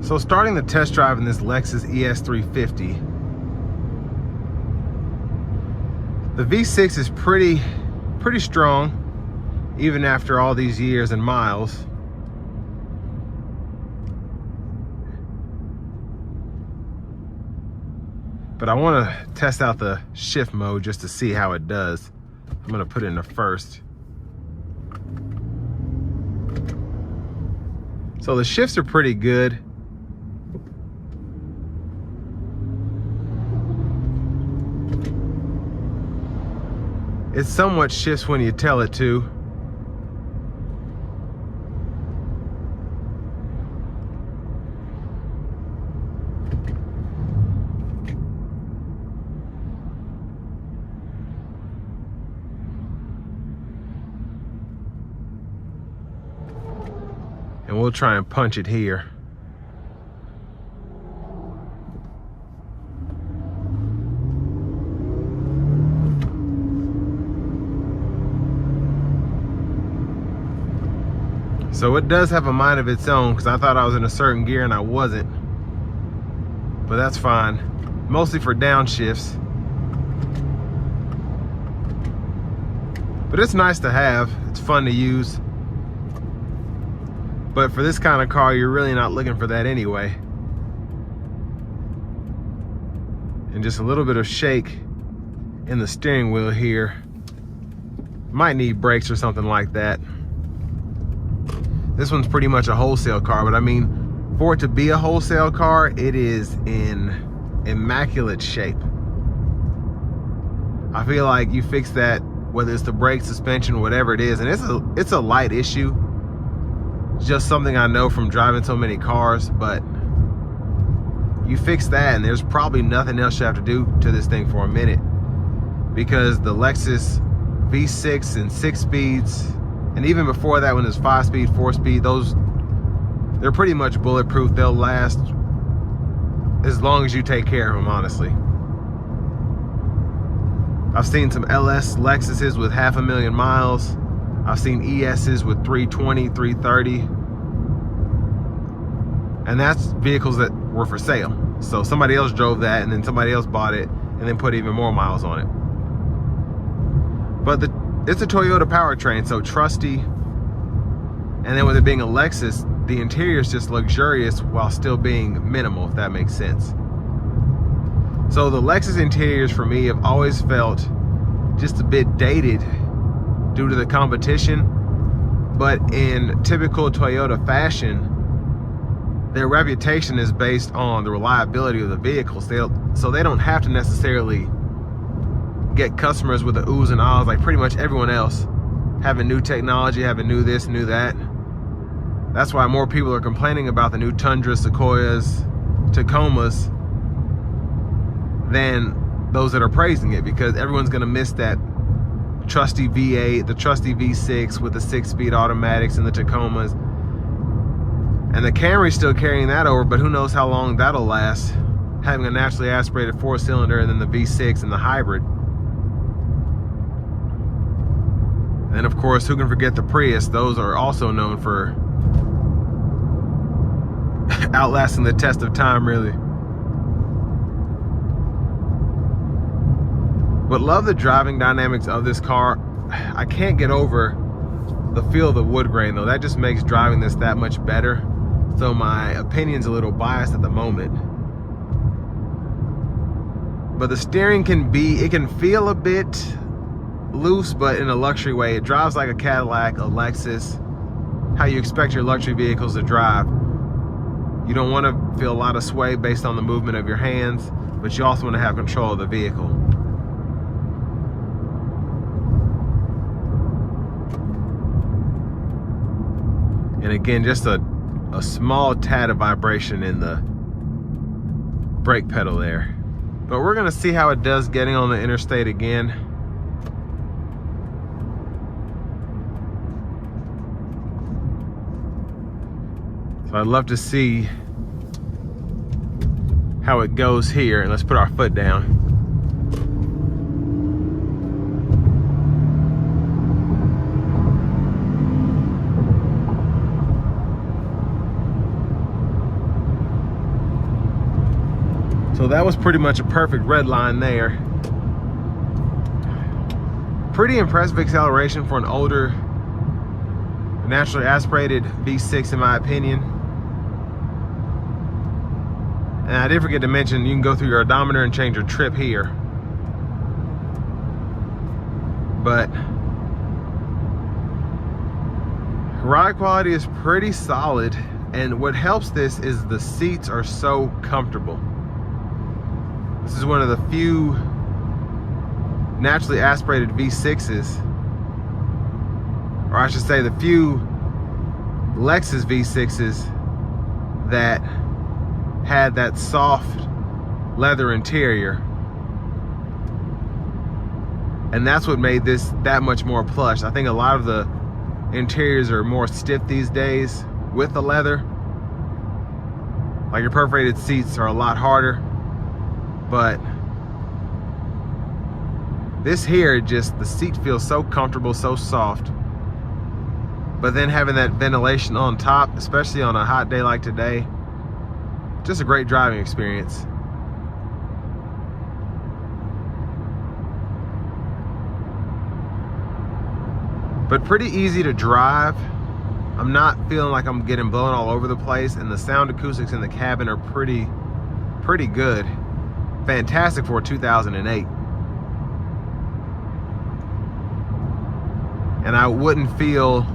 So starting the test drive in this Lexus ES350, the V6 is pretty strong, even after all these years and miles. But I want to test out the shift mode just to see how it does. I'm going to put it in the first. So the shifts are pretty good. It somewhat shifts when you tell it to. And we'll try and punch it here. So it does have a mind of its own, because I thought I was in a certain gear and I wasn't. But that's fine. Mostly for downshifts. But it's nice to have. It's fun to use. But for this kind of car, you're really not looking for that anyway. And just a little bit of shake in the steering wheel here. Might need brakes or something like that. This one's pretty much a wholesale car, but I mean, for it to be a wholesale car, it is in immaculate shape. I feel like you fix that, whether it's the brake, suspension, whatever it is, and it's a light issue. It's just something I know from driving so many cars, but you fix that and there's probably nothing else you have to do to this thing for a minute, because the Lexus V6 and 6 speeds, and even before that, when there's 5-speed, 4-speed, they're pretty much bulletproof. They'll last as long as you take care of them, honestly. I've seen some LS Lexuses with 500,000 miles. I've seen ESs with 320, 330. And that's vehicles that were for sale. So somebody else drove that and then somebody else bought it and then put even more miles on it. But it's a Toyota powertrain, so trusty. And then with it being a Lexus, the interior is just luxurious while still being minimal, if that makes sense. So the Lexus interiors for me have always felt just a bit dated due to the competition. But in typical Toyota fashion, their reputation is based on the reliability of the vehicles. So they don't have to necessarily get customers with the oohs and ahs like pretty much everyone else, having new technology, having new this, new that. That's why more people are complaining about the new Tundras, Sequoias, Tacomas than those that are praising it, because everyone's gonna miss that trusty V8, the trusty V6 with the 6-speed automatics and the Tacomas. And the Camry's still carrying that over, but who knows how long that'll last, having a naturally aspirated 4-cylinder and then the V6 and the hybrid. And of course, who can forget the Prius? Those are also known for outlasting the test of time, really. But love the driving dynamics of this car. I can't get over the feel of the wood grain though. That just makes driving this that much better. So my opinion's a little biased at the moment. But the steering can feel a bit loose, but in a luxury way. It drives like a Cadillac, a Lexus, how you expect your luxury vehicles to drive. You don't want to feel a lot of sway based on the movement of your hands, but you also want to have control of the vehicle. And again, just a small tad of vibration in the brake pedal there. But we're gonna see how it does getting on the interstate again. So I'd love to see how it goes here. And let's put our foot down. So that was pretty much a perfect red line there. Pretty impressive acceleration for an older, naturally aspirated V6 in my opinion. And I did forget to mention, you can go through your odometer and change your trip here. But ride quality is pretty solid, and what helps this is the seats are so comfortable. This is one of the few naturally aspirated V6s, or I should say the few Lexus V6s that had that soft leather interior. And that's what made this that much more plush. I think a lot of the interiors are more stiff these days with the leather. Like your perforated seats are a lot harder, but this here, just the seat feels so comfortable, so soft. But then having that ventilation on top, especially on a hot day like today, just a great driving experience. But pretty easy to drive. I'm not feeling like I'm getting blown all over the place, and the sound acoustics in the cabin are pretty good. Fantastic for 2008. And I wouldn't feel,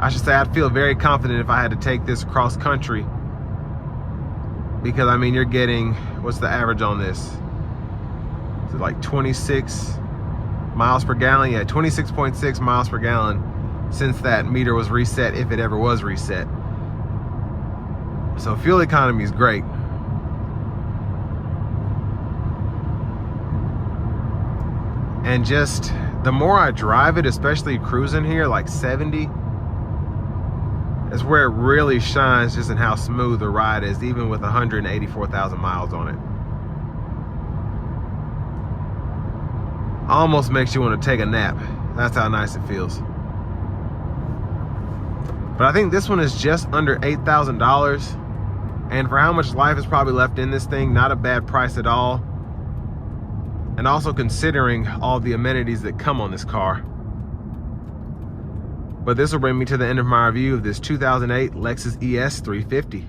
I should say I'd feel very confident if I had to take this cross country, because I mean, you're getting, what's the average on this? Is it like 26 miles per gallon? Yeah, 26.6 miles per gallon since that meter was reset, if it ever was reset. So fuel economy is great. And just the more I drive it, especially cruising here, like 70, is where it really shines, just in how smooth the ride is, even with 184,000 miles on it. Almost makes you want to take a nap. That's how nice it feels. But I think this one is just under $8,000. And for how much life is probably left in this thing, not a bad price at all. And also considering all the amenities that come on this car. But this will bring me to the end of my review of this 2008 Lexus ES 350.